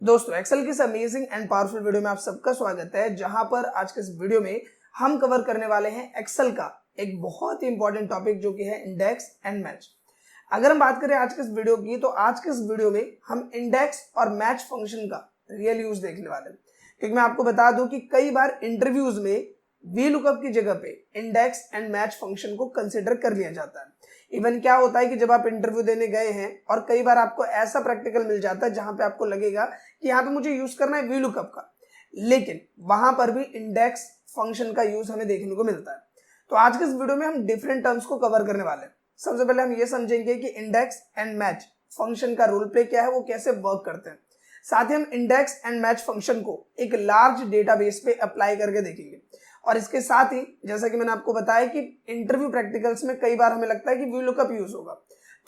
दोस्तों एक्सेल की इस अमेजिंग एंड पावरफुल वीडियो में आप सबका स्वागत है, जहां पर आज के इस वीडियो में हम कवर करने वाले हैं एक्सेल का एक बहुत ही इंपॉर्टेंट टॉपिक जो कि है इंडेक्स एंड मैच। अगर हम बात करें आज के इस वीडियो की, तो आज के इस वीडियो में हम इंडेक्स और मैच फंक्शन का रियल यूज देखने वाले हैं। क्योंकि मैं आपको बता दूं कि कई बार इंटरव्यूज में वी लुकअप की जगह पे इंडेक्स एंड मैच फंक्शन को कंसिडर कर लिया जाता है। इवन क्या होता है कि जब आप इंटरव्यू देने गए हैं और कई बार आपको ऐसा प्रैक्टिकल मिल जाता है जहां पे आपको लगेगा कि यहाँ पे मुझे यूज करना है वी लुकअप का, लेकिन वहां पर भी इंडेक्स फंक्शन का यूज हमें देखने को मिलता है। तो आज के इस वीडियो में हम डिफरेंट टर्म्स को कवर करने वाले हैं। सबसे पहले हम ये समझेंगे कि इंडेक्स एंड मैच फंक्शन का रोल प्ले क्या है, वो कैसे वर्क करते हैं। साथ ही हम इंडेक्स एंड मैच फंक्शन को एक लार्ज डेटाबेस पे अप्लाई करके देखेंगे। और इसके साथ ही जैसा कि मैंने आपको बताया कि इंटरव्यू प्रैक्टिकल्स में कई बार हमें लगता है कि वी लुकअप यूज होगा,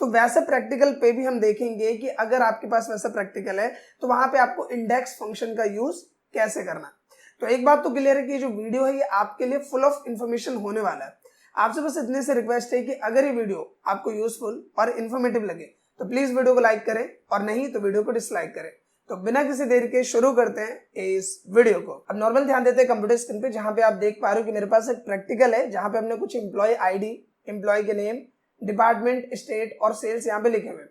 तो वैसे प्रैक्टिकल पे भी हम देखेंगे कि अगर आपके पास वैसा प्रैक्टिकल है तो वहां पे आपको इंडेक्स फंक्शन का यूज कैसे करना है। तो एक बात तो क्लियर है कि जो वीडियो है ये आपके लिए फुल ऑफ इंफॉर्मेशन होने वाला है। आपसे बस इतने से रिक्वेस्ट है कि अगर ये वीडियो आपको यूजफुल और इन्फॉर्मेटिव लगे तो प्लीज वीडियो को लाइक करें, और नहीं तो वीडियो को डिसलाइक करें। तो बिना किसी देरी के शुरू करते हैं इस वीडियो को। अब नॉर्मल ध्यान देते हैं कंप्यूटर स्क्रीन पे, जहां पे आप देख पा रहे हो कि मेरे पास एक प्रैक्टिकल है जहां पे हमने कुछ एम्प्लॉय आईडी, एम्प्लॉय के नेम, डिपार्टमेंट, स्टेट और सेल्स यहाँ पे लिखे हुए।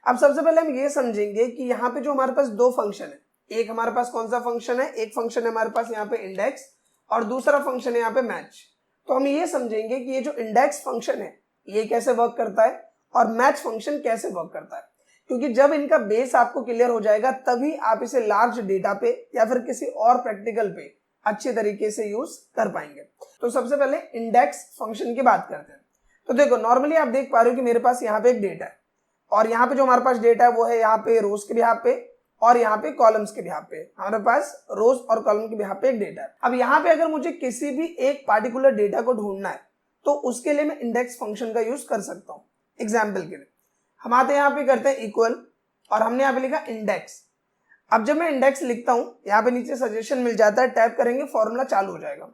अब सबसे पहले हम ये समझेंगे कि यहाँ पे जो हमारे पास दो फंक्शन है, एक हमारे पास कौन सा फंक्शन है, एक फंक्शन है हमारे पास यहाँ पे इंडेक्स और दूसरा फंक्शन है यहाँ पे मैच। तो हम ये समझेंगे कि ये जो इंडेक्स फंक्शन है ये कैसे वर्क करता है और मैच फंक्शन कैसे वर्क करता है। क्योंकि जब इनका बेस आपको क्लियर हो जाएगा तभी आप इसे लार्ज डेटा पे या फिर किसी और प्रैक्टिकल पे अच्छे तरीके से यूज कर पाएंगे। तो सबसे पहले इंडेक्स फंक्शन की बात करते हैं। तो देखो नॉर्मली आप देख पा रहे हो कि मेरे पास यहाँ पे एक डेटा है, और यहाँ पे जो हमारे पास डेटा है वो है यहाँ पे रोज के बिहाफ पे और यहाँ पे कॉलम्स के बिहाफ पे। हमारे पास रोज और कॉलम के बिहाफ पे एक डेटा है। अब यहाँ पे अगर मुझे किसी भी एक पार्टिकुलर डेटा को ढूंढना है तो उसके लिए मैं इंडेक्स फंक्शन का यूज कर सकता हूँ। एग्जाम्पल के लिए हम आते यहाँ पे करते हैं इक्वल, और हमने यहाँ पे लिखा इंडेक्स। अब जब मैं इंडेक्स लिखता हूँ यहाँ पे नीचे सजेशन मिल जाता है, टैप करेंगे फॉर्मूला चालू हो जाएगा।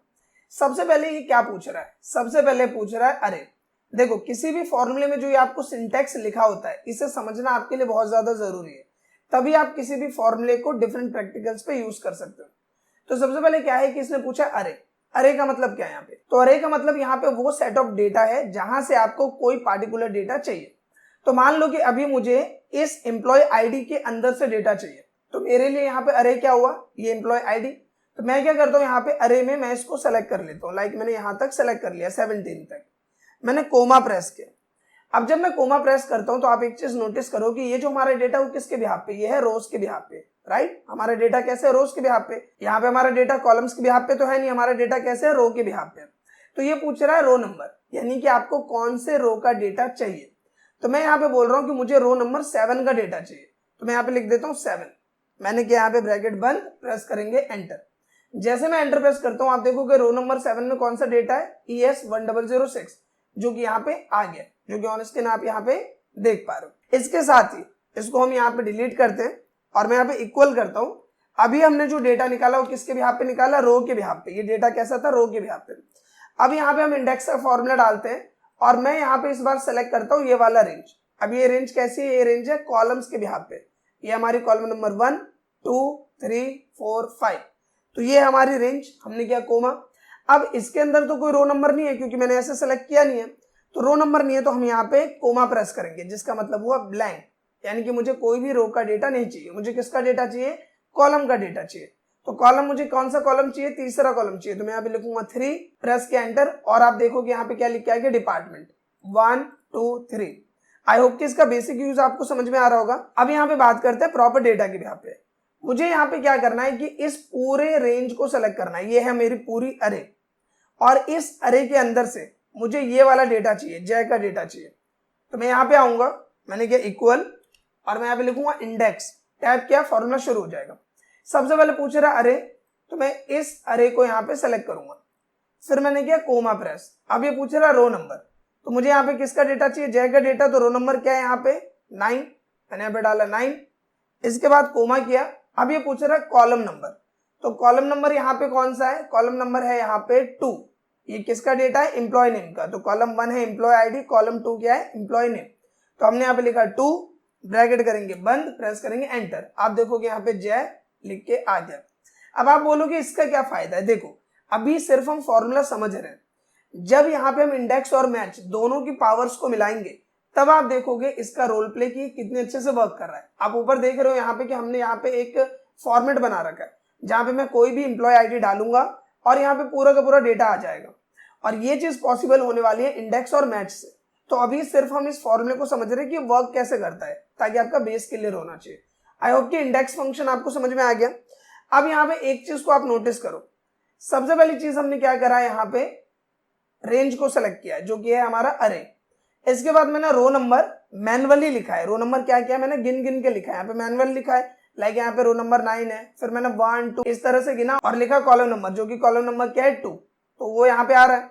सबसे पहले ये क्या पूछ रहा है, सबसे पहले पूछ रहा है अरे। देखो किसी भी फॉर्मूले में जो ये आपको सिंटैक्स लिखा होता है इसे समझना आपके लिए बहुत ज्यादा जरूरी है, तभी आप किसी भी फॉर्मूले को डिफरेंट प्रैक्टिकल्स पे यूज कर सकते हो। तो सबसे पहले क्या है कि इसने पूछा अरे। अरे का मतलब क्या है यहाँ पे, तो अरे का मतलब यहाँ पे वो सेट ऑफ डेटा है जहां से आपको कोई पार्टिकुलर डेटा चाहिए। तो मान लो कि अभी मुझे इस एम्प्लॉय आईडी के अंदर से डेटा चाहिए, तो मेरे लिए यहाँ पे अरे क्या हुआ, ये एम्प्लॉय आईडी। तो मैं क्या करता हूँ यहाँ पे अरे में मैं इसको सेलेक्ट कर लेता हूँ। लाइक मैंने यहाँ तक सेलेक्ट कर लिया 17 तक, मैंने कोमा प्रेस किया। अब जब मैं कोमा प्रेस करता हूँ तो आप एक चीज नोटिस करो कि ये जो हमारा डेटा वो किसके बिहाफ पे, ये है रोज के बिहाफ पे, राइट। हमारा डेटा कैसे है, रोज के बिहाफ पे। यहाँ पे हमारा डेटा कॉलम्स के बिहाफ पे तो है नहीं, हमारा डेटा कैसे है, रो के बिहाफ पे। तो ये पूछ रहा है रो नंबर, यानी कि आपको कौन से रो का डेटा चाहिए। तो मैं यहाँ पे बोल रहा हूँ कि मुझे रो नंबर 7 का डेटा चाहिए, तो मैं यहाँ पे लिख देता हूँ 7। मैंने किया यहाँ पे ब्रैकेट बंद, प्रेस करेंगे एंटर। जैसे मैं एंटर प्रेस करता हूँ आप देखोगे रो नंबर 7 में कौन सा डेटा है, ES1006, जो कि यहाँ पे आ गया, जो कि ऑन स्क्रीन आप यहाँ पे देख पा रहे हो। इसके साथ ही इसको हम यहाँ पे डिलीट करते हैं और मैं यहाँ पे इक्वल करता हूँ। अभी हमने जो डेटा निकाला वो किसके बिहाफ पे निकाला, रो के बिहाफ पे। ये डेटा कैसा था, रो के बिहाफ पे। अब यहाँ पे हम इंडेक्स का फॉर्मूला डालते हैं और मैं यहाँ पे इस बार सेलेक्ट करता हूँ ये वाला रेंज। अब ये रेंज कैसी है, ये रेंज है कॉलम्स के बिहाफ पे। ये हमारी कॉलम नंबर 1, 2, 3, 4, 5। तो ये हमारी रेंज, हमने किया कोमा। अब इसके अंदर तो कोई रो नंबर नहीं है क्योंकि मैंने ऐसे सेलेक्ट किया नहीं है, तो रो नंबर नहीं है तो हम यहाँ पे कोमा प्रेस करेंगे, जिसका मतलब हुआ ब्लैंक, यानी कि मुझे कोई भी रो का डेटा नहीं चाहिए। मुझे किसका डेटा चाहिए, कॉलम का डेटा चाहिए। तो कॉलम, मुझे कौन सा कॉलम चाहिए, तीसरा कॉलम चाहिए। तो मैं यहाँ पे लिखूंगा 3, प्रेस किया एंटर, और आप देखोगे यहाँ पे क्या लिखा है कि डिपार्टमेंट 1, 2, 3। आई होप कि इसका बेसिक यूज आपको समझ में आ रहा होगा। अब यहाँ पे बात करते हैं प्रॉपर डेटा के यहाँ पे। मुझे यहाँ पे क्या करना है कि इस पूरे रेंज को सेलेक्ट करना है। ये है मेरी पूरी अरे, और इस अरे के अंदर से मुझे ये वाला डेटा चाहिए, जय का डेटा चाहिए। तो मैं यहाँ पे आऊंगा, मैंने किया इक्वल, और मैं यहाँ पे लिखूंगा इंडेक्स, टैप किया, फॉर्मूला शुरू हो जाएगा। सबसे पहले पूछ रहा अरे, तो मैं इस अरे को यहाँ पे सेलेक्ट करूंगा। फिर मैंने किया कोमा प्रेस। अब ये पूछ रहा रो नंबर, तो मुझे यहाँ पे किसका डेटा चाहिए, जय का डेटा। तो रो नंबर क्या है यहाँ पे, 9, मैंने यहाँ पे डाला 9। इसके बाद कोमा किया। अब ये पूछ रहा है कॉलम नंबर, तो कॉलम नंबर यहाँ पे कौन सा है, कॉलम नंबर है यहाँ पे 2। ये किसका डेटा है, एम्प्लॉय नेम का। तो कॉलम 1 है एम्प्लॉय आईडी, कॉलम 2 क्या है, एम्प्लॉय नेम। तो हमने यहाँ पे लिखा 2, ब्रैकेट करेंगे बंद, प्रेस करेंगे एंटर। आप देखोगे यहाँ पे जय लिख के आ गया। अब आप बोलोगे इसका क्या फायदा है? देखो अभी सिर्फ हम फॉर्मूला समझ रहे हैं, जब यहाँ पे हम इंडेक्स और मैच दोनों की पावर्स को मिलाएंगे तब आप देखोगे इसका रोल प्ले की कितने अच्छे से वर्क कर रहा है। आप ऊपर देख रहे हो यहाँ पे कि हमने यहाँ पे एक फॉर्मेट बना रखा है जहाँ पे मैं कोई भी इंप्लॉय आईडी डालूंगा और यहाँ पे पूरा का पूरा डेटा आ जाएगा, और ये चीज पॉसिबल होने वाली है इंडेक्स और मैच से। तो अभी सिर्फ हम इस फॉर्मूले को समझ रहे हैं कि वर्क कैसे करता है, ताकि आपका बेस क्लियर होना चाहिए। आई होप कि इंडेक्स फंक्शन आपको समझ में आ गया। अब यहाँ पे एक चीज को आप नोटिस करो, सबसे पहली चीज हमने क्या करा है, यहाँ पे रेंज को सेलेक्ट किया है जो कि है हमारा अरे। इसके बाद मैंने रो नंबर मैनुअली लिखा है। रो नंबर क्या किया, मैंने गिन गिन के लिखा है, यहाँ पे मैनुअल लिखा है। लाइक यहाँ पे रो नंबर 9 है, फिर मैंने 1 2 इस तरह से गिना और लिखा कॉलम नंबर, जो कि कॉलम नंबर क्या है 2, तो वो यहाँ पे आ रहा है।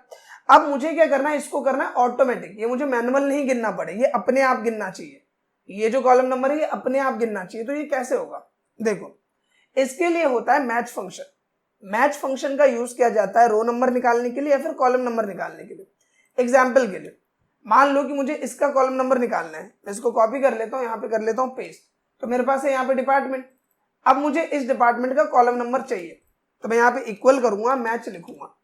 अब मुझे क्या करना है, इसको करना है ऑटोमेटिक, ये मुझे मैनुअल नहीं गिनना पड़े, ये अपने आप गिनना चाहिए। ये जो कॉलम नंबर है ये अपने आप गिनना चाहिए। तो ये कैसे होगा, देखो इसके लिए होता है मैच फंक्शन। मैच फंक्शन का यूज किया जाता है रो नंबर निकालने के लिए या फिर कॉलम नंबर निकालने के लिए। एग्जाम्पल के लिए मान लो कि मुझे इसका कॉलम नंबर निकालना है, मैं इसको कॉपी कर लेता हूँ, यहाँ पे कर लेता हूँ पेस्ट। तो मेरे पास है यहाँ पे डिपार्टमेंट। अब मुझे इस डिपार्टमेंट का कॉलम नंबर चाहिए, तो मैं यहाँ पे इक्वल करूंगा, मैच लिखूंगा।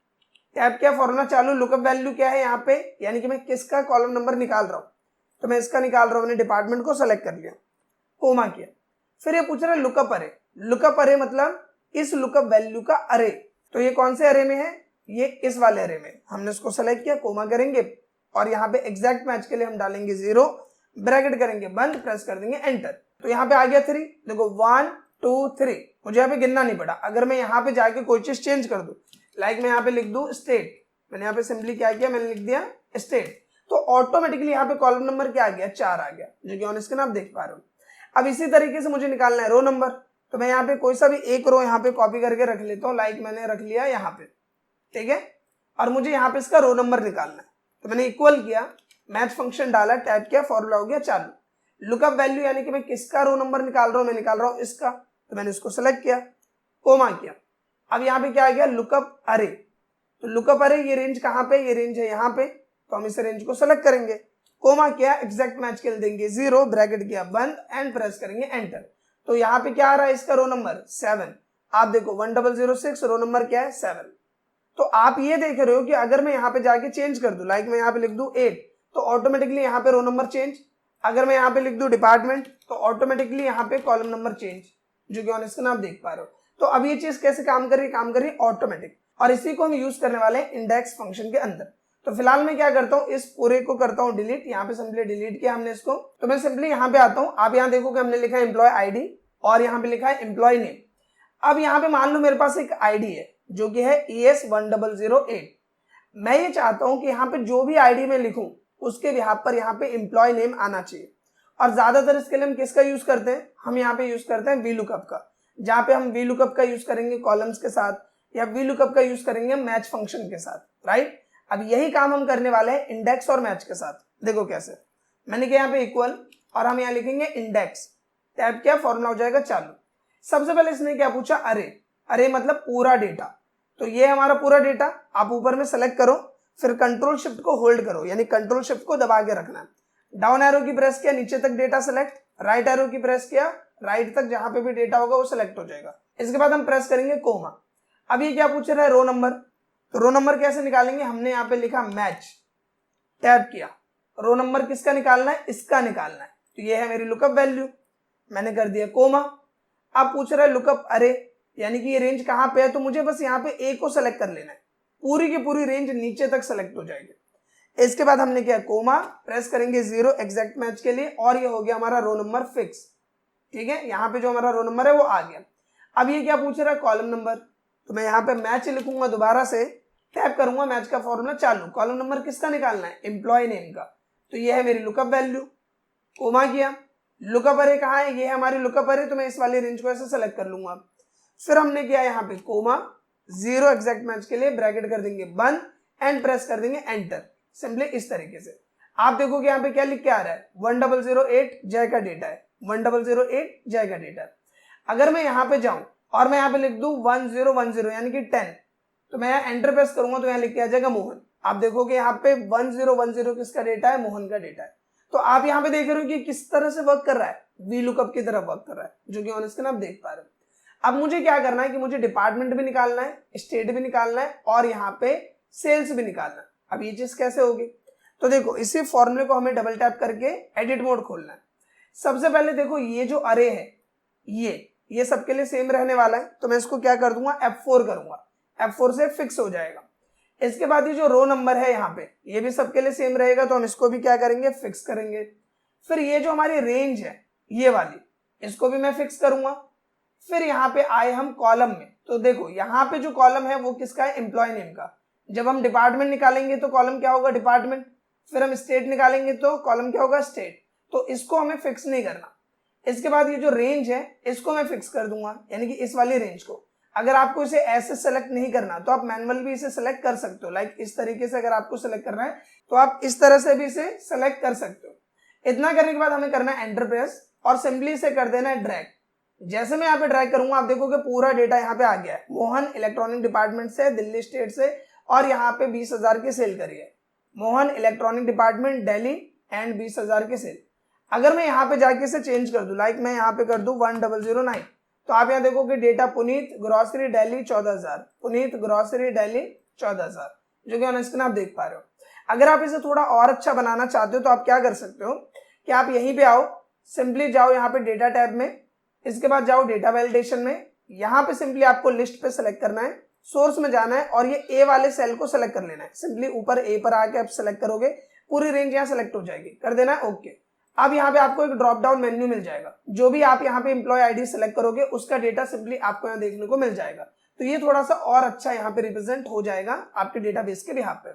टैब क्या फॉर्मूला चालू, लुकअप वैल्यू क्या है यहाँ पे, यानी कि मैं किसका कॉलम नंबर निकाल रहा हूँ, तो मैं इसका निकाल रहा हूँ। मैंने डिपार्टमेंट को सेलेक्ट कर लिया, कोमा किया। फिर ये पूछ रहा है लुकअप अरे। लुकअप अरे मतलब इस लुकअप वैल्यू का अरे, तो ये कौन से अरे में है, ये इस वाले अरे में। हमने इसको सेलेक्ट किया, कोमा करेंगे और यहाँ पे एग्जैक्ट मैच के लिए हम डालेंगे 0, ब्रैकेट करेंगे बंद, प्रेस कर देंगे एंटर। तो यहाँ पे आ गया 3। देखो 1 2 3, मुझे यहाँ पे गिनना नहीं पड़ा। अगर मैं यहाँ पे जाके कोई चीज चेंज कर दूं, लाइक मैं यहाँ पे लिख दूं स्टेट, मैंने यहाँ पे सिंपली क्या किया, मैंने लिख दिया स्टेट, तो ऑटोमेटिकली यहाँ पे कॉलम नंबर क्या आ गया, 4 आ गया, जो कि ऑन स्क्रीन आप देख पा रहे हो। अब इसी तरीके से मुझे निकालना है रो नंबर, तो मैं यहाँ पे कोई सा भी एक रो यहाँ पे कॉपी करके रख लेता हूँ। लाइक मैंने रख लिया यहाँ पे, ठीक है, और मुझे यहाँ पे इसका रो नंबर निकालना है। तो मैंने इक्वल किया, मैच फंक्शन डाला, टाइप किया, फॉर्मूला हो गया चालू। लुकअप वैल्यू यानी कि मैं किसका रो नंबर निकाल रहा हूँ, मैं निकाल रहा हूँ इसका, तो मैंने इसको सेलेक्ट किया, कोमा किया। अब यहाँ पे क्या आ गया, लुकअप अरे। तो लुकअप अरे ये रेंज कहाँ पे, ये रेंज है यहाँ पे, तो हम इस रेंज को सेलेक्ट करेंगे, कोमा किया, एग्जैक्ट मैच के लिए देंगे 0, ब्रैकेट किया बंद एंड प्रेस करेंगे एंटर। तो यहाँ पे क्या आ रहा है, इसका रो नंबर 7। आप देखो 1006, रो नंबर क्या है 7। तो आप ये देख रहे हो कि अगर मैं यहाँ पे जाके चेंज कर दूं, लाइक मैं यहाँ पे लिख दूं 8, तो ऑटोमेटिकली यहाँ पे रो नंबर चेंज। अगर मैं यहाँ पे लिख दूं डिपार्टमेंट, तो ऑटोमेटिकली यहाँ पे कॉलम नंबर चेंज, जो कि ऑन स्क्रीन आप देख पा रहे हो। तो अब ये चीज कैसे काम कर रही है, काम कर रही है ऑटोमेटिक, और इसी को हम यूज करने वाले हैं इंडेक्स फंक्शन के अंदर। तो फिलहाल मैं क्या करता हूँ, इस पूरे को करता हूँ डिलीट। यहाँ पे सिंपली डिलीट किया हमने इसको, तो मैं सिंपली यहाँ पे आता हूँ। आप यहाँ देखो कि हमने लिखा है एम्प्लॉय आईडी और यहाँ पे लिखा है एम्प्लॉय नेम। अब यहाँ पे मान लो मेरे पास एक आईडी है जो कि है ES1008। मैं ये चाहता हूं कि यहाँ पे जो भी आईडी में लिखूं उसके बिहाफ पर यहाँ पे एम्प्लॉय नेम आना चाहिए। और ज्यादातर इसके लिए हम किसका यूज करते हैं, हम यहाँ पे यूज करते हैं VLOOKUP का, जहाँ पे हम VLOOKUP का यूज करेंगे कॉलम्स के साथ, या VLOOKUP का यूज करेंगे मैच फंक्शन के साथ, राइट। अब यही काम हम करने वाले हैं इंडेक्स और मैच के साथ। देखो कैसे, मैंने किया यहाँ पे इक्वल और हम यहाँ लिखेंगे इंडेक्स, टैब क्या फॉर्मूला हो जाएगा चालू। सबसे पहले इसने क्या पूछा, अरे। अरे मतलब पूरा डेटा, तो ये हमारा पूरा डेटा। आप ऊपर में सेलेक्ट करो, फिर कंट्रोल शिफ्ट को होल्ड करो, यानी कंट्रोल शिफ्ट को दबा के रखना है। डाउन एरो की प्रेस किया, नीचे तक डेटा सेलेक्ट, राइट एरो की प्रेस किया, राइट तक जहां पे भी डेटा होगा वो सिलेक्ट हो जाएगा। इसके बाद हम प्रेस करेंगे कोमा। अब ये क्या पूछ रहा है, रो नंबर। तो रो नंबर कैसे निकालेंगे, हमने यहाँ पे लिखा मैच, टैब किया, रो नंबर किसका निकालना है, इसका निकालना है। तो ये है मेरी लुकअप वैल्यू, मैंने कर दिया कोमा। अब पूछ रहा है लुकअप अरे, यानी कि ये रेंज कहाँ पे है, तो मुझे बस यहाँ पे ए को सेलेक्ट कर लेना है, पूरी की पूरी रेंज नीचे तक सेलेक्ट हो जाएगी। इसके बाद हमने किया कोमा, प्रेस करेंगे 0 एग्जैक्ट मैच के लिए, और ये हो गया हमारा रो नंबर फिक्स, ठीक है। यहाँ पे जो हमारा रो नंबर है वो आ गया। अब ये क्या पूछ रहा है, कॉलम नंबर। तो मैं यहाँ पे मैच लिखूंगा, दोबारा से टैप करूंगा, मैच का फॉर्मूला चालू। कॉलम नंबर किसका निकालना है, एम्प्लॉय नेम का। तो ये है मेरी लुकअप वैल्यू, कोमा किया। लुकअप अरे कहाँ है, ये है हमारी लुकअप अरे, तो मैं इस वाली रेंज को ऐसे सेलेक्ट कर लूंगा। फिर हमने किया यहाँ पे कोमा, 0 एग्जैक्ट मैच के लिए, ब्रैकेट कर देंगे बंद एंड प्रेस कर देंगे एंटर, सिंपली इस तरीके से। आप देखोगे यहाँ पे क्या लिख के आ रहा है, 1008 जय का डेटा है, 1008 जय का डेटा है। अगर मैं यहाँ पे जाऊं और मैं यहाँ पे लिख दूं 1010 यानी कि 10, तो मैं यहाँ एंटर प्रेस करूंगा तो यहाँ लिख के आ जाएगा मोहन। आप देखोगे यहाँ पे 1010 किसका डेटा है, मोहन का डेटा है। तो आप यहाँ पे देख रहे हो कि किस तरह से वर्क कर रहा है, वी लुकअप की तरह वर्क कर रहा है, जो कि ऑन स्क्रीन आप देख पा रहे हो। अब मुझे क्या करना है कि मुझे डिपार्टमेंट भी निकालना है, स्टेट भी निकालना है और यहाँ पे सेल्स भी निकालना है। अब ये चीज कैसे होगी, तो देखो इसी फॉर्मूले को हमें डबल टैप करके एडिट मोड खोलना है। सबसे पहले देखो ये जो अरे है ये सबके लिए सेम रहने वाला है, तो मैं इसको क्या कर दूंगा, F4 करूंगा, F4 से फिक्स हो जाएगा। इसके बाद ये जो रो नंबर है यहाँ पे ये भी सबके लिए सेम रहेगा, तो हम इसको भी क्या करेंगे, फिक्स करेंगे। फिर ये जो हमारी रेंज है ये वाली, इसको भी मैं फिक्स करूंगा। फिर यहाँ पे आए हम कॉलम में, तो देखो यहाँ पे जो कॉलम है वो किसका है, एम्प्लॉय नेम का। जब हम डिपार्टमेंट निकालेंगे तो कॉलम क्या होगा, डिपार्टमेंट। फिर हम स्टेट निकालेंगे तो कॉलम क्या होगा, स्टेट। तो इसको हमें फिक्स नहीं करना। इसके बाद ये जो रेंज है इसको मैं फिक्स कर दूंगा, यानी कि इस वाली रेंज को। अगर आपको इसे ऐसे सेलेक्ट नहीं करना तो आप मैनुअल भी इसे सेलेक्ट कर सकते हो, लाइक इस तरीके से। अगर आपको सेलेक्ट करना है तो आप इस तरह से भी इसे सेलेक्ट कर सकते हो। इतना करने के बाद हमें करना है एंटर प्रेस और सिंपली इसे कर देना है ड्रैग। जैसे मैं यहाँ पे ड्रैग करूंगा आप देखोगे पूरा डेटा यहाँ पे आ गया है। मोहन इलेक्ट्रॉनिक डिपार्टमेंट से, दिल्ली स्टेट से, और यहाँ पे 20,000 की सेल करी है। Mohan electronic department Delhi and 20,000 की सेल। अगर मैं यहाँ पे जाके इसे चेंज कर दूं, लाइक मैं यहाँ पे कर दूं 1009, तो आप यहाँ देखोगे data Puneet grocery Delhi 14,000, Puneet grocery Delhi 14,000, जो कि ऑन स्क्रीन आप देख पा रहे हो। अगर आप इसे थोड़ा और अच्छा बनाना चाहते हो तो आप क्या कर सकते हो कि आप यहीं पे आओ, सिंपली जाओ यहाँ पे डेटा टैब में, इसके बाद जाओ डेटा वैलिडेशन में। यहाँ पे सिंपली आपको लिस्ट पे सेलेक्ट करना है, सोर्स में जाना है और ये ए वाले सेल को सेलेक्ट कर लेना है। सिंपली ऊपर ए पर आके आप सेलेक्ट करोगे, पूरी रेंज यहाँ सेलेक्ट हो जाएगी, कर देना है ओके। अब यहाँ पे आपको एक ड्रॉप डाउन मेन्यू मिल जाएगा, जो भी आप यहाँ पे एम्प्लॉय आईडी सेलेक्ट करोगे उसका डेटा सिंपली आपको यहाँ देखने को मिल जाएगा। तो ये थोड़ा सा और अच्छा यहाँ पे रिप्रेजेंट हो जाएगा आपके डेटाबेस के बिहाफ पे।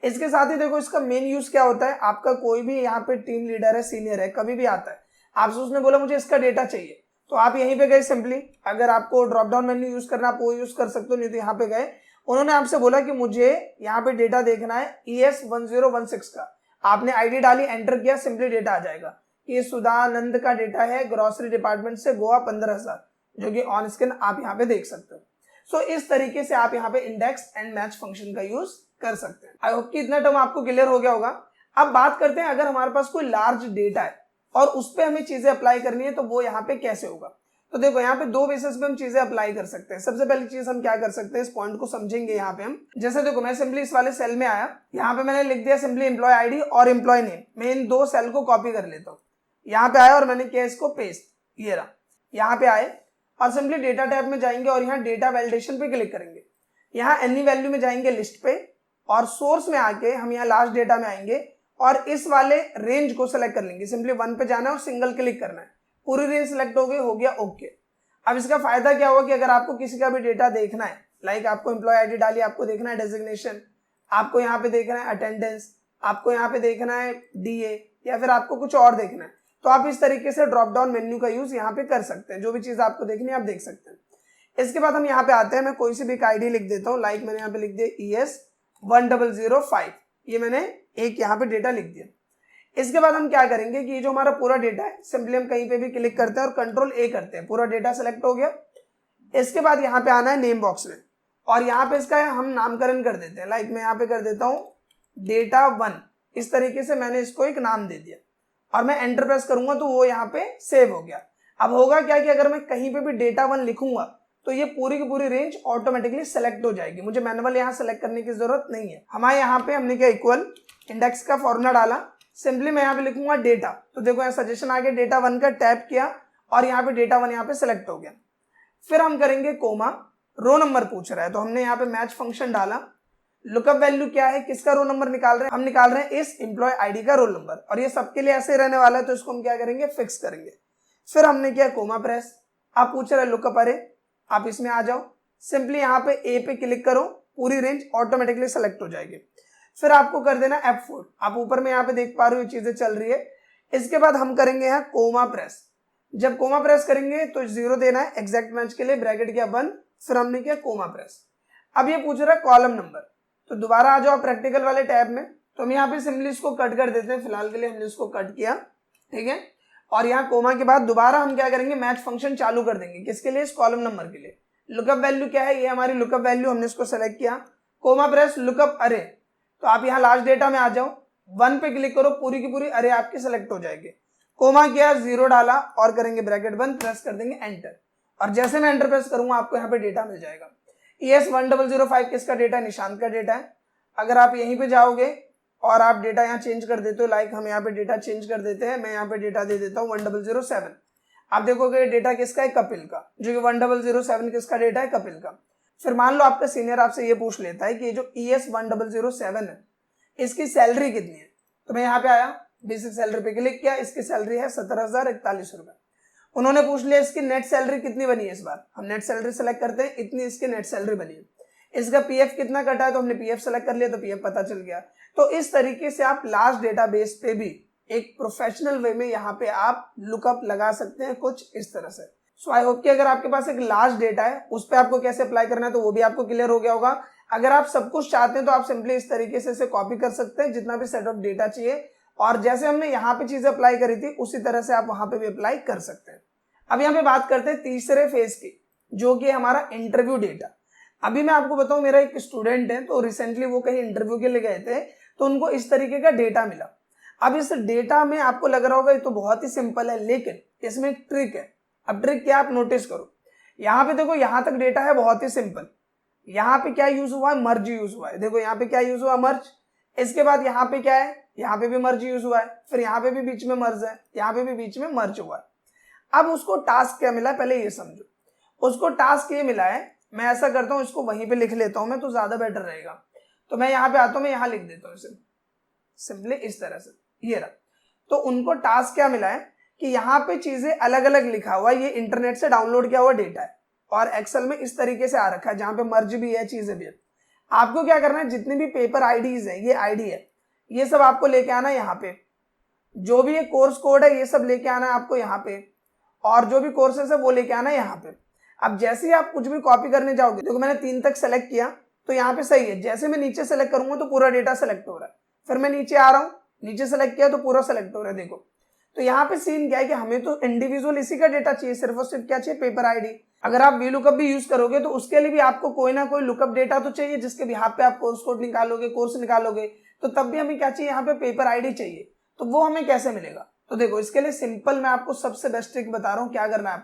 इसके साथ ही देखो इसका मेन यूज क्या होता है, आपका कोई भी यहाँ पे टीम लीडर है, सीनियर है, कभी भी आता है, आपसे उसने बोला मुझे इसका डेटा चाहिए, तो आप यहीं पे गए सिंपली। अगर आपको ड्रॉप डाउन मेन्यू यूज करना आप वो यूज कर सकते हो, नहीं तो यहाँ पे गए, उन्होंने आपसे बोला कि मुझे यहाँ पे डेटा देखना है ES1016 का, आपने आईडी डाली, एंटर किया, सिंपली डेटा आ जाएगा। ये सुधानंद का डेटा है ग्रोसरी डिपार्टमेंट से, गोवा 15,000, जो कि ऑन स्क्रीन आप यहाँ पे देख सकते हो। सो इस तरीके से आप यहाँ पे इंडेक्स एंड मैच फंक्शन का यूज कर सकते हैं। आई होप कि इतना टर्म आपको क्लियर हो गया होगा। अब बात करते हैं अगर हमारे पास कोई लार्ज डेटा है और उस पर हमें चीजें अप्लाई करनी है तो वो यहाँ पे कैसे होगा। तो देखो यहाँ पे दो बेसिस पे हम चीजें अप्लाई कर सकते हैं। सबसे पहली चीज हम क्या कर सकते हैं, इस पॉइंट को समझेंगे यहाँ पे हम। जैसे देखो मैं सिंपली इस वाले सेल में आया, यहाँ पे मैंने लिख दिया सिंपली एम्प्लॉय आईडी और एम्प्लॉय नेम। मैं इन दो सेल को कॉपी कर लेता हूँ, यहाँ पे आया और मैंने किया इसको पेस्ट, ये रहा। यहाँ पे आए और सिंपली डेटा टैब में जाएंगे और यहाँ डेटा वैलिडेशन पे क्लिक करेंगे। यहाँ एनी वैल्यू में जाएंगे लिस्ट पे और सोर्स में आके हम यहाँ लास्ट डेटा में आएंगे और इस वाले रेंज को सिलेक्ट कर लेंगे। सिंपली 1 पे जाना है और सिंगल क्लिक करना है, पूरी रेंज सिलेक्ट हो गई, हो गया ओके। अब इसका फायदा क्या हुआ कि अगर आपको किसी का भी डेटा देखना है, लाइक आपको एम्प्लॉय आईडी डाली, आपको देखना है डेजिग्नेशन, आपको यहाँ पे देखना है अटेंडेंस, आपको यहाँ पे देखना है DA, या फिर आपको कुछ और देखना है, तो आप इस तरीके से ड्रॉप डाउन मेन्यू का यूज यहाँ पे कर सकते हैं। जो भी चीज आपको देखनी है आप देख सकते हैं। इसके बाद हम यहाँ पे आते हैं, मैं कोई सी भी एक आईडी लिख देता हूँ, लाइक मैंने यहाँ पे लिख दिया ES1005, ये मैंने एक यहाँ पे डेटा लिख दिया। इसके बाद हम क्या करेंगे कि ये जो हमारा पूरा डेटा है सिंपली हम कहीं पे भी क्लिक करते हैं और Ctrl+A करते हैं, पूरा डेटा सेलेक्ट हो गया। इसके बाद यहाँ पे आना है नेम बॉक्स में और यहाँ पे इसका हम नामकरण कर देते हैं, लाइक मैं यहाँ पे कर देता हूँ data1, इस तरीके से मैंने इसको एक नाम दे दिया और मैं एंटर प्रेस करूंगा तो वो यहाँ पे सेव हो गया। अब होगा क्या कि अगर मैं कहीं पे भी data1 लिखूंगा तो ये पूरी की पूरी रेंज ऑटोमेटिकली सेलेक्ट हो जाएगी, मुझे मैनुअल यहाँ सेलेक्ट करने की जरूरत नहीं है। हमारे यहाँ पे हमने क्या इक्वल इंडेक्स का फॉर्मूला डाला, सिंपली मैं यहाँ पे लिखूंगा डेटा, तो देखो यहाँ सजेशन आ गया, data1 का टैप किया और यहाँ पे data1 यहाँ पे सेलेक्ट हो गया। फिर हम करेंगे कोमा, रो नंबर पूछ रहा है तो हमने यहाँ पे मैच फंक्शन डाला। लुकअप वैल्यू क्या है, किसका रोल नंबर निकाल रहे हैं, हम निकाल रहे हैं इस एम्प्लॉय आईडी का रोल नंबर और ये सबके लिए ऐसे ही रहने वाला है, तो इसको हम क्या करेंगे, फिक्स करेंगे। फिर हमने किया कोमा प्रेस, आप पूछ रहे हैं लुकअप अरे, आप इसमें आ जाओ, सिंपली यहाँ पे ए पे क्लिक करो, पूरी रेंज ऑटोमेटिकली सेलेक्ट हो जाएगी। फिर आपको कर देना F4, आप ऊपर में यहाँ पे देख पा रहे हो ये चीजें चल रही है। इसके बाद हम करेंगे यहाँ कोमा प्रेस, जब कोमा प्रेस करेंगे तो 0 देना है एग्जैक्ट मैच के लिए, ब्रैकेट किया बंद, फिर हमने किया कोमा प्रेस। अब ये पूछ रहा है कॉलम नंबर, तो दोबारा आ जाओ प्रैक्टिकल वाले टैब में, तो हम यहाँ पे सिंपली इसको कट कर देते हैं, फिलहाल के लिए हमने इसको कट किया, ठीक है। और यहाँ कोमा के बाद दोबारा हम क्या करेंगे, मैच फंक्शन चालू कर देंगे, किसके लिए, इस कॉलम नंबर के लिए। लुकअप वैल्यू क्या है, ये हमारी लुकअप वैल्यू, हमने इसको सेलेक्ट किया, कोमा प्रेस लुकअप अरे, तो आप यहाँ लास्ट डेटा में आ जाओ, 1 पे क्लिक करो, पूरी की पूरी अरे आपकी सेलेक्ट हो जाएगी। कोमा किया, 0 डाला और करेंगे ब्रैकेट बंद, प्रेस कर देंगे एंटर, और जैसे मैं एंटर प्रेस करूंगा आपको यहाँ पे डेटा मिल जाएगा। ES1005 किसका डेटा है? निशांत का डेटा है। अगर आप यहीं पे जाओगे और आप डेटा यहाँ चेंज कर देते हो, लाइक हम यहाँ पे डेटा चेंज कर देते हैं, मैं यहाँ पे डेटा दे देता हूँ 1007, आप देखोगे डेटा किसका है? कपिल का, जो कि 1007 किसका डेटा है? कपिल का। फिर मान लो आपका सीनियर आपसे ये पूछ लेता है कि ये जो ES1007 है इसकी सैलरी कितनी है, तो मैं यहाँ पे आया, बेसिक सैलरी पे क्लिक किया, इसकी सैलरी है 17,041 रुपए। उन्होंने पूछ लिया इसकी नेट सैलरी कितनी बनी है, इस बार हम नेट सैलरी सेलेक्ट करते हैं, इतनी इसकी नेट सैलरी बनी है। इसका पीएफ कितना कटा है, तो हमने पीएफ सेलेक्ट कर लिया तो पीएफ पता चल गया। तो इस तरीके से आप लास्ट डेटाबेस पे भी एक प्रोफेशनल वे में यहाँ पे आप लुकअप लगा सकते हैं, कुछ इस तरह से। सो आई होप कि अगर आपके पास एक लास्ट डेटा है उस पर आपको कैसे अप्लाई करना है तो वो भी आपको क्लियर हो गया होगा। अगर आप सब कुछ चाहते हैं तो आप सिंपली इस तरीके से इसे कॉपी कर सकते हैं, जितना भी सेट ऑफ डेटा चाहिए, और जैसे हमने यहाँ पे चीजें अप्लाई करी थी उसी तरह से आप वहां पे भी अप्लाई कर सकते हैं। अब यहाँ पे बात करते हैं तीसरे फेज की, जो कि हमारा इंटरव्यू डेटा। अभी मैं आपको बताऊं, मेरा एक स्टूडेंट है, तो रिसेंटली वो कहीं इंटरव्यू के लिए गए थे, तो उनको इस तरीके का डेटा मिला। अब इस डेटा में आपको लग रहा होगा ये तो बहुत ही सिंपल है, लेकिन इसमें एक ट्रिक है। अब ट्रिक क्या, आप नोटिस करो, यहाँ पे देखो, यहाँ तक डेटा है बहुत ही सिंपल। यहाँ पे क्या यूज हुआ है? मर्ज यूज हुआ है। देखो यहाँ पे क्या यूज हुआ? मर्ज। इसके बाद यहाँ पे क्या है? यहाँ पे भी मर्ज यूज हुआ है, फिर यहाँ पे भी बीच में मर्ज है, यहाँ पे भी बीच में मर्ज हुआ है। अब उसको टास्क क्या मिला, पहले ये समझो। उसको टास्क ये मिला है, मैं ऐसा करता हूँ, इसको वहीं पे लिख लेता हूँ मैं, तो ज्यादा बेटर रहेगा। तो मैं यहाँ पे आता हूँ, मैं यहाँ लिख देता हूँ इसे सिंपली इस तरह से, ये रहा। तो उनको टास्क क्या मिला है कि यहाँ पे चीजें अलग अलग लिखा हुआ है, ये इंटरनेट से डाउनलोड किया हुआ डेटा है, और एक्सेल में इस तरीके से आ रखा है, जहां पे मर्ज भी है, चीजें भी है। आपको क्या करना है, जितने भी पेपर आईडीज है, ये आईडी है, ये सब आपको लेके आना है यहाँ पे। जो भी ये कोर्स कोड है ये सब लेके आना है आपको यहाँ पे, और जो भी कोर्सेस है वो लेके आना है यहाँ पे। अब जैसे ही आप कुछ भी कॉपी करने जाओगे, देखो मैंने 3 तक सेलेक्ट किया तो यहाँ पे सही है। जैसे मैं नीचे सेलेक्ट करूंगा तो पूरा डेटा सेलेक्ट हो रहा है, फिर मैं नीचे आ रहा हूँ, नीचे सेलेक्ट किया तो पूरा सेलेक्ट हो रहा है। देखो तो यहाँ पे सीन क्या है कि हमें तो इंडिविजुअल इसी का डेटा चाहिए, सिर्फ और सिर्फ क्या चाहिए? Paper ID. अगर आप वीलुकअप भी यूज करोगे तो उसके लिए भी आपको कोई ना कोई लुकअप डेटा तो चाहिए, जिसके बिहाफ पे आप कोर्स कोड निकालोगे, कोर्स निकालोगे, तो तब भी हमें क्या चाहिए? यहाँ पे पेपर आईडी चाहिए। तो वो हमें कैसे मिलेगा? तो देखो इसके लिए सिंपल मैं आपको सबसे बेस्ट ट्रिक बता रहा हूँ। क्या करना है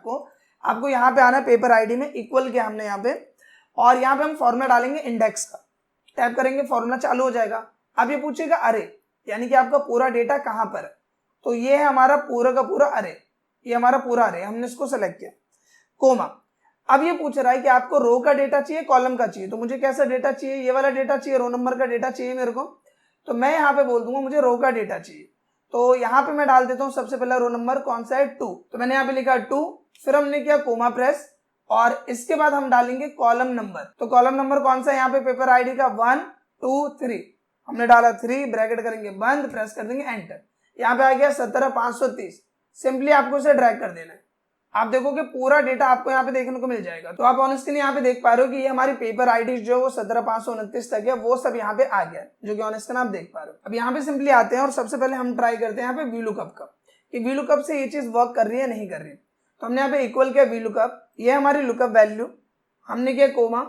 आपको यहाँ पे आना है, पेपर आईडी में इक्वल किया हमने यहाँ पे, और यहाँ पे हम फॉर्मूला डालेंगे इंडेक्स का, टाइप करेंगे, फॉर्मूला चालू हो जाएगा। अब ये पूछेगा अरे, यानी कि आपका पूरा डेटा कहाँ पर है, तो ये है हमारा पूरा का पूरा अरे, ये हमारा पूरा अरे, हमने इसको सेलेक्ट किया, कोमा। अब ये पूछ रहा है कि आपको रो का डेटा चाहिए, कॉलम का चाहिए, तो मुझे कैसा डेटा चाहिए? ये वाला डेटा चाहिए, रो नंबर का डेटा चाहिए मेरे को। तो मैं यहाँ पे बोल दूंगा मुझे रो का डेटा चाहिए, तो यहाँ पे मैं डाल देता हूँ सबसे पहला रो नंबर कौन सा है? 2। तो मैंने यहाँ पे लिखा 2, फिर हमने किया कोमा प्रेस, और इसके बाद हम डालेंगे कॉलम नंबर। तो कॉलम नंबर कौन सा है यहाँ पे? पेपर आईडी का 1 2 3, हमने डाला 3, ब्रैकेट करेंगे बंद, प्रेस कर देंगे एंटर। यहाँ पे आ गया 17,530। सिंपली आपको इसे ड्रैग कर देना है, आप देखोगे पूरा डेटा आपको यहाँ पे देखने को मिल जाएगा। तो आप ऑन स्क्रीन यहाँ पे देख पा रहे हो कि ये हमारी पेपर आईडी जो वो 17,529 तक है, वो सब यहाँ पे आ गया, जो कि ऑन स्क्रीन आप देख पा रहे हो। अब यहाँ पे सिंपली आते हैं और सबसे पहले हम ट्राई करते हैं यहाँ पे वीलुकअप का, कि वीलुकअप से ये चीज वर्क कर रही है नहीं कर रही है। तो हमने यहाँ पे इक्वल किया वीलुकअप, ये हमारी लुकअप वैल्यू, हमने किया कोमा,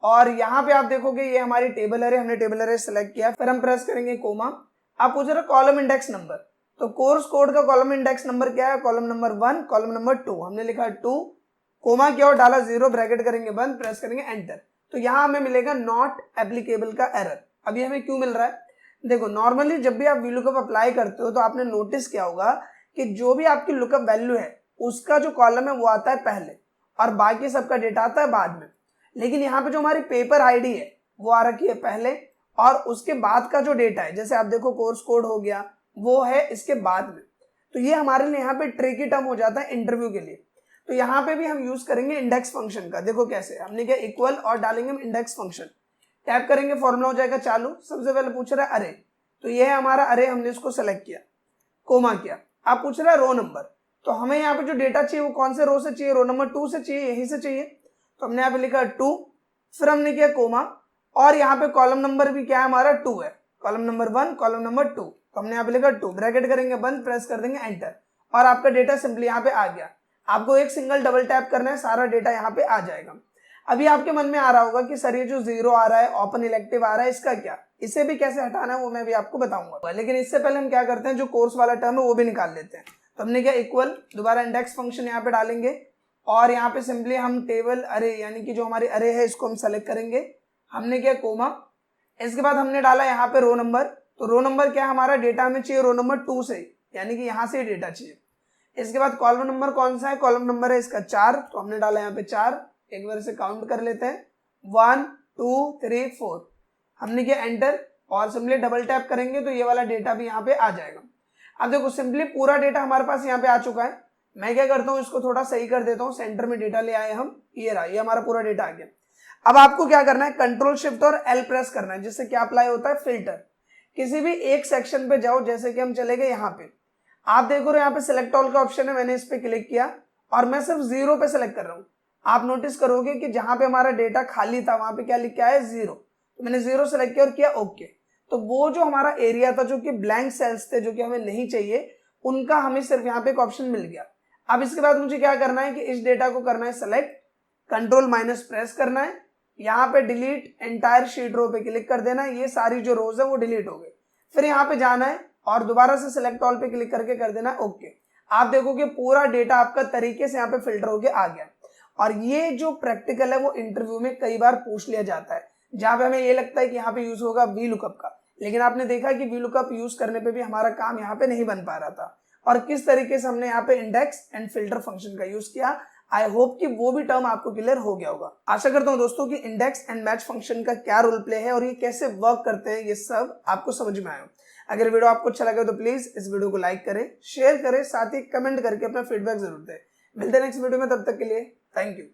और यहाँ पे आप देखोगे ये हमारी टेबल अरे, हमने टेबल अरे सेलेक्ट किया, फिर हम प्रेस करेंगे कोमा। आप पूछ रहे कॉलम इंडेक्स नंबर, तो कोर्स कोड का कॉलम इंडेक्स नंबर क्या है? कॉलम नंबर 1, कॉलम नंबर 2, हमने लिखा 2, कोमा किया और डाला 0, ब्रैकेट करेंगे बंद, प्रेस करेंगे एंटर। तो यहाँ हमें मिलेगा नॉट एप्लीकेबल का एरर। अभी हमें क्यों मिल रहा है? देखो नॉर्मली जब भी आप वीलुकअप अप्लाई करते हो तो आपने नोटिस किया होगा कि जो भी आपकी लुकअप वैल्यू है उसका जो कॉलम है वो आता है पहले, और बाकी सबका डेटा आता है बाद में। लेकिन यहाँ पे जो हमारी पेपर आईडी है वो आ रखी है पहले, और उसके बाद का जो डेटा है, जैसे आप देखो कोर्स कोड हो गया, वो है इसके बाद में। तो ये हमारे लिए यहाँ पे ट्रिकी टर्म हो जाता है इंटरव्यू के लिए। तो यहाँ पे भी हम यूज करेंगे इंडेक्स फंक्शन का। देखो कैसे, हमने क्या इक्वल और डालेंगे हम इंडेक्स फंक्शन, टैप करेंगे, फॉर्मूला हो जाएगा चालू। सबसे पहले पूछ रहा है अरे, तो ये है हमारा अरे, हमने इसको सेलेक्ट किया, कोमा किया। आप पूछ रहे हैं रो नंबर, तो हमें यहाँ पे जो डेटा चाहिए वो कौन से रो से चाहिए? रो नंबर 2 से चाहिए, यहीं से चाहिए। तो हमने यहाँ पे लिखा 2, फिर हमने किया कोमा, और यहाँ पे कॉलम नंबर भी क्या है हमारा? 2 है, कॉलम नंबर 1, कॉलम नंबर 2। तो हमने यहाँ पे लिखा 2, ब्रैकेट करेंगे बंद, प्रेस कर देंगे एंटर, और आपका डेटा सिंपली यहाँ पे आ गया। आपको एक सिंगल डबल टैप करना है, सारा डेटा यहाँ पे आ जाएगा। अभी आपके मन में आ रहा होगा कि सर ये जो 0 आ रहा है, ओपन इलेक्टिव आ रहा है, इसका क्या, इसे भी कैसे हटाना है वो मैं भी आपको बताऊंगा। लेकिन इससे पहले हम क्या करते हैं, जो कोर्स वाला टर्म है वो भी निकाल लेते हैं। तो हमने क्या इक्वल, दोबारा इंडेक्स फंक्शन यहाँ पे डालेंगे और यहाँ पे सिंपली हम टेबल अरे यानी कि जो हमारी अरे है इसको हम सेलेक्ट करेंगे। हमने क्या कोमा, इसके बाद हमने डाला यहाँ पे रो नंबर। तो रो नंबर क्या हमारा डेटा हमें चाहिए रो नंबर 2 से, यानी कि यहाँ से डेटा चाहिए। इसके बाद कॉलम नंबर कौन सा है, कॉलम नंबर है इसका 4, तो हमने डाला यहाँ पे 4। एक बार से काउंट कर लेते हैं 1 2 3 4। हमने किया एंटर और सिंपली डबल टैप करेंगे तो ये वाला डेटा भी यहाँ पे आ जाएगा। अब देखो सिंपली पूरा डेटा हमारे पास यहाँ पे आ चुका है। मैं क्या करता हूँ, इसको थोड़ा सही कर देता हूँ, सेंटर में डेटा ले आए हम, ये रहा, ये हमारा पूरा डेटा आ गया। अब आपको क्या करना है, कंट्रोल शिफ्ट और एल प्रेस करना है, जिससे क्या अप्लाई होता है, फिल्टर। किसी भी एक सेक्शन पे जाओ, जैसे कि हम चले गए यहाँ पे, आप देखो यहाँ पे सिलेक्ट ऑल का ऑप्शन है, मैंने इस पे क्लिक किया और मैं सिर्फ 0 पे सिलेक्ट कर रहा हूँ। आप नोटिस करोगे कि जहां पे हमारा डेटा खाली था वहां पे क्या लिख के आया, 0। तो मैंने 0 सेलेक्ट किया और किया ओके। तो वो जो हमारा एरिया था, जो कि ब्लैंक सेल्स थे, जो कि हमें नहीं चाहिए, उनका हमें सिर्फ यहाँ पे एक ऑप्शन मिल गया। अब इसके बाद मुझे क्या करना है कि इस डेटा को करना है सेलेक्ट, कंट्रोल माइनस प्रेस करना है, यहाँ पे डिलीट एंटायर शीट रो पे क्लिक कर देना है, ये सारी जो रोज है वो डिलीट हो गई। फिर यहाँ पे जाना है और दोबारा से सिलेक्ट ऑल पे क्लिक करके कर देना ओके। आप देखोगे पूरा डेटा आपका तरीके से यहाँ पे फिल्टर होके आ गया। और ये जो प्रैक्टिकल है वो इंटरव्यू में कई बार पूछ लिया जाता है, जहां पे हमें ये लगता है कि यहाँ पे यूज होगा वी लुकअप का, लेकिन आपने देखा कि वी लुकअप यूज करने पे भी हमारा काम यहाँ पे नहीं बन पा रहा था। और किस तरीके से हमने यहाँ पे इंडेक्स एंड फिल्टर फंक्शन का यूज किया, आई होप कि वो भी टर्म आपको क्लियर हो गया होगा। आशा करता हूँ दोस्तों कि इंडेक्स एंड मैच फंक्शन का क्या रोल प्ले है और ये कैसे वर्क करते हैं, ये सब आपको समझ में आया। अगर वीडियो आपको अच्छा लगे तो प्लीज इस वीडियो को लाइक करें, शेयर करें, साथ ही कमेंट करके अपना फीडबैक जरूर दें। मिलते हैं नेक्स्ट वीडियो में, तब तक के लिए थैंक यू।